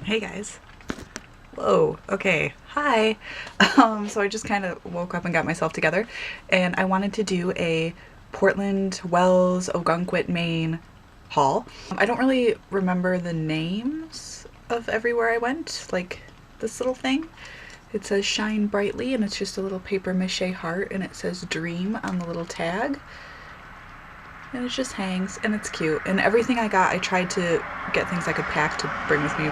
Hey guys. Whoa, okay. Hi. So I just kind of woke up and got myself together, and I wanted to do a Portland, Wells, Ogunquit, Maine haul. I don't really remember the names of everywhere I went, like this little thing. It says shine brightly, and it's just a little paper mache heart, and it says dream on the little tag. And it just hangs, and it's cute. And everything I got, I tried to get things I could pack to bring with me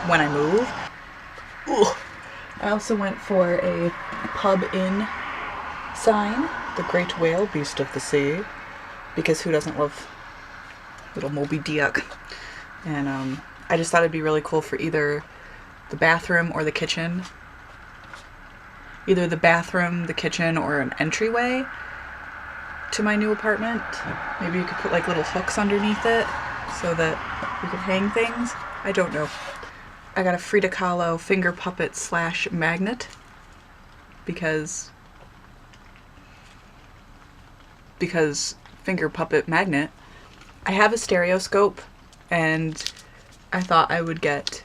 when I move. Ugh. I also went for a pub inn sign, the Great Whale, Beast of the Sea, because who doesn't love little Moby Dick? And I just thought it'd be really cool for either the bathroom or the kitchen. Either the bathroom, the kitchen, or an entryway to my new apartment. Maybe you could put like little hooks underneath it so that you could hang things. I don't know. I got a Frida Kahlo finger puppet / magnet because finger puppet magnet. I have a stereoscope, and I thought I would get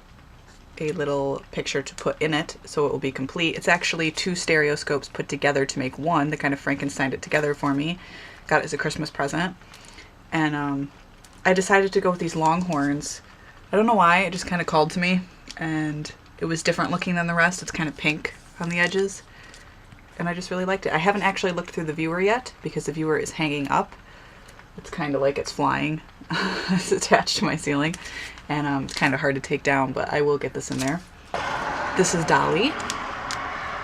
a little picture to put in it so it will be complete. It's actually 2 stereoscopes put together to make one. They kind of Frankensteined it together for me. Got it as a Christmas present. And I decided to go with these Longhorns. I don't know why, it just kind of called to me, and it was different looking than the rest. It's kind of pink on the edges, and I just really liked it. I haven't actually looked through the viewer yet because the viewer is hanging up. It's kind of like it's flying. It's attached to my ceiling, and it's kind of hard to take down, but I will get this in there. This is Dolly,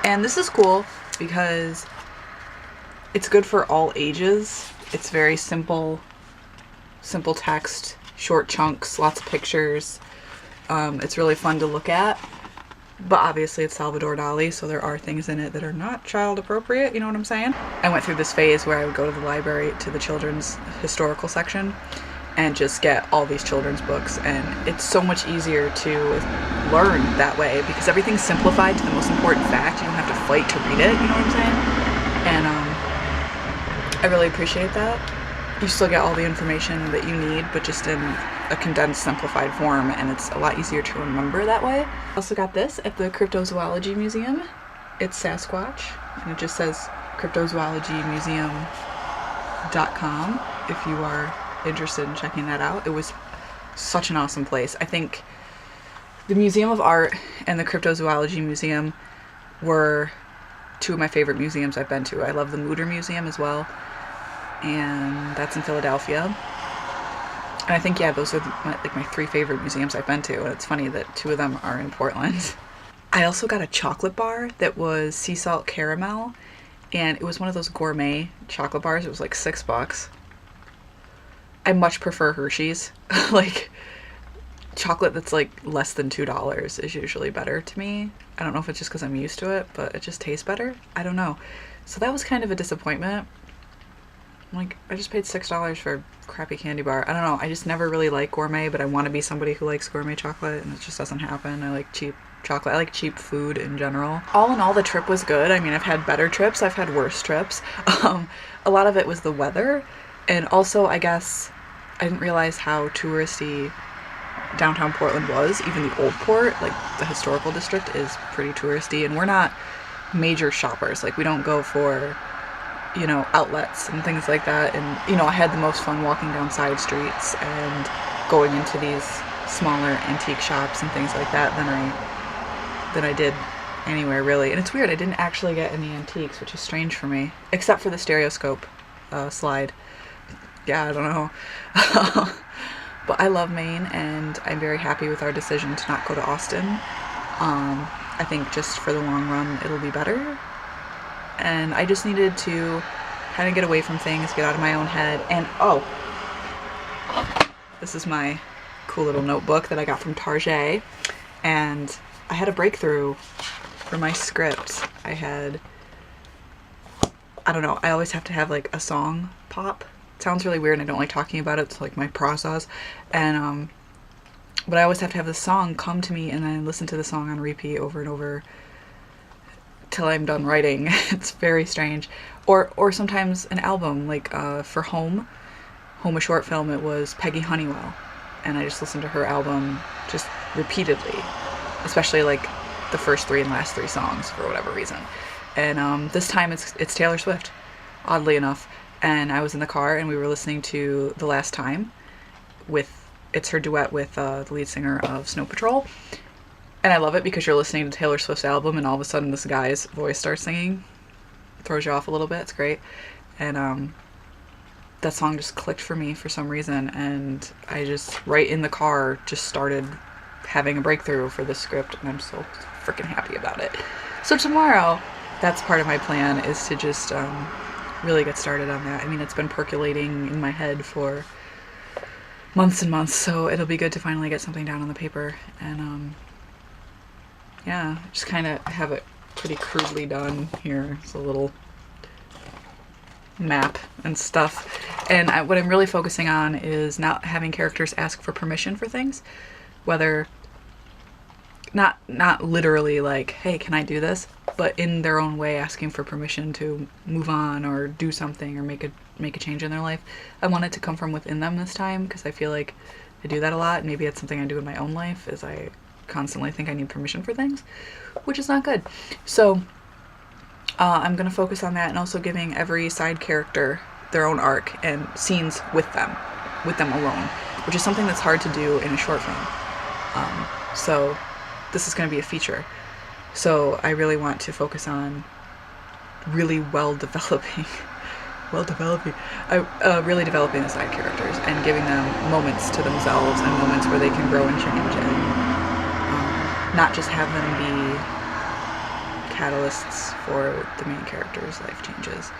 and this is cool because it's good for all ages. It's very simple text, short chunks, lots of pictures. It's really fun to look at, but obviously it's Salvador Dali, so there are things in it that are not child appropriate, you know what I'm saying? I went through this phase where I would go to the library, to the children's historical section, and just get all these children's books, and it's so much easier to learn that way because everything's simplified to the most important fact. You don't have to fight to read it, you know what I'm saying? And I really appreciate that. You still get all the information that you need, but just in a condensed, simplified form, and it's a lot easier to remember that way. I also got this at the Cryptozoology Museum. It's Sasquatch, and it just says cryptozoologymuseum.com if you are interested in checking that out. It was such an awesome place. I think the Museum of Art and the Cryptozoology Museum were 2 of my favorite museums I've been to. I love the Mutter Museum as well, and that's in Philadelphia. And I think, yeah, those are my 3 favorite museums I've been to, and it's funny that 2 of them are in Portland. I also got a chocolate bar that was sea salt caramel, and it was one of those gourmet chocolate bars. It was like $6. I much prefer Hershey's. Like, chocolate that's like less than $2 is usually better to me. I don't know if it's just because I'm used to it, but it just tastes better. I don't know. So that was kind of a disappointment. Like, I just paid $6 for a crappy candy bar. I don't know. I just never really like gourmet, but I want to be somebody who likes gourmet chocolate, and it just doesn't happen. I like cheap chocolate. I like cheap food in general. All in all, the trip was good. I mean, I've had better trips. I've had worse trips. A lot of it was the weather. And also, I guess, I didn't realize how touristy downtown Portland was. Even the old port, like the historical district, is pretty touristy. And we're not major shoppers. Like, we don't go for, you know, outlets and things like that. And, you know, I had the most fun walking down side streets and going into these smaller antique shops and things like that than I did anywhere, really. And it's weird, I didn't actually get any antiques, which is strange for me. Except for the stereoscope slide. Yeah, I don't know. But I love Maine, and I'm very happy with our decision to not go to Austin. I think just for the long run, it'll be better. And I just needed to kind of get away from things, get out of my own head. And, oh, this is my cool little notebook that I got from Target. And I had a breakthrough for my script. I don't know, I always have to have like a song pop. It sounds really weird and I don't like talking about it. It's like my process. And, but I always have to have the song come to me and then listen to the song on repeat over and over till I'm done writing. It's very strange. Or sometimes an album, like for Home, a short film, it was Peggy Honeywell. And I just listened to her album just repeatedly, especially like the first 3 and last 3 songs for whatever reason. And this time it's Taylor Swift, oddly enough. And I was in the car and we were listening to The Last Time it's her duet with the lead singer of Snow Patrol. And I love it because you're listening to Taylor Swift's album and all of a sudden this guy's voice starts singing. It throws you off a little bit. It's great. And that song just clicked for me for some reason, and I just, right in the car, just started having a breakthrough for this script, and I'm so freaking happy about it. So tomorrow, that's part of my plan, is to just really get started on that. I mean, it's been percolating in my head for months and months, so it'll be good to finally get something down on the paper, and yeah, just kind of have it pretty crudely done here. It's a little map and stuff, and what I'm really focusing on is not having characters ask for permission for things, whether not literally like, hey, can I do this, but in their own way asking for permission to move on or do something or make a change in their life. I want it to come from within them this time, because I feel like I do that a lot. Maybe it's something I do in my own life, is I constantly think I need permission for things, which is not good. So I'm going to focus on that, and also giving every side character their own arc and scenes with them alone, which is something that's hard to do in a short film. So this is going to be a feature. So I really want to focus on really really developing the side characters and giving them moments to themselves and moments where they can grow and change, and not just have them be catalysts for the main character's life changes.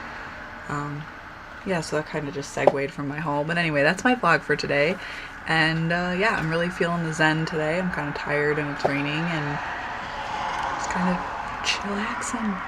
Yeah, so that kind of just segued from my haul. But anyway, that's my vlog for today. And yeah, I'm really feeling the zen today. I'm kind of tired and it's raining and just kind of chillaxing.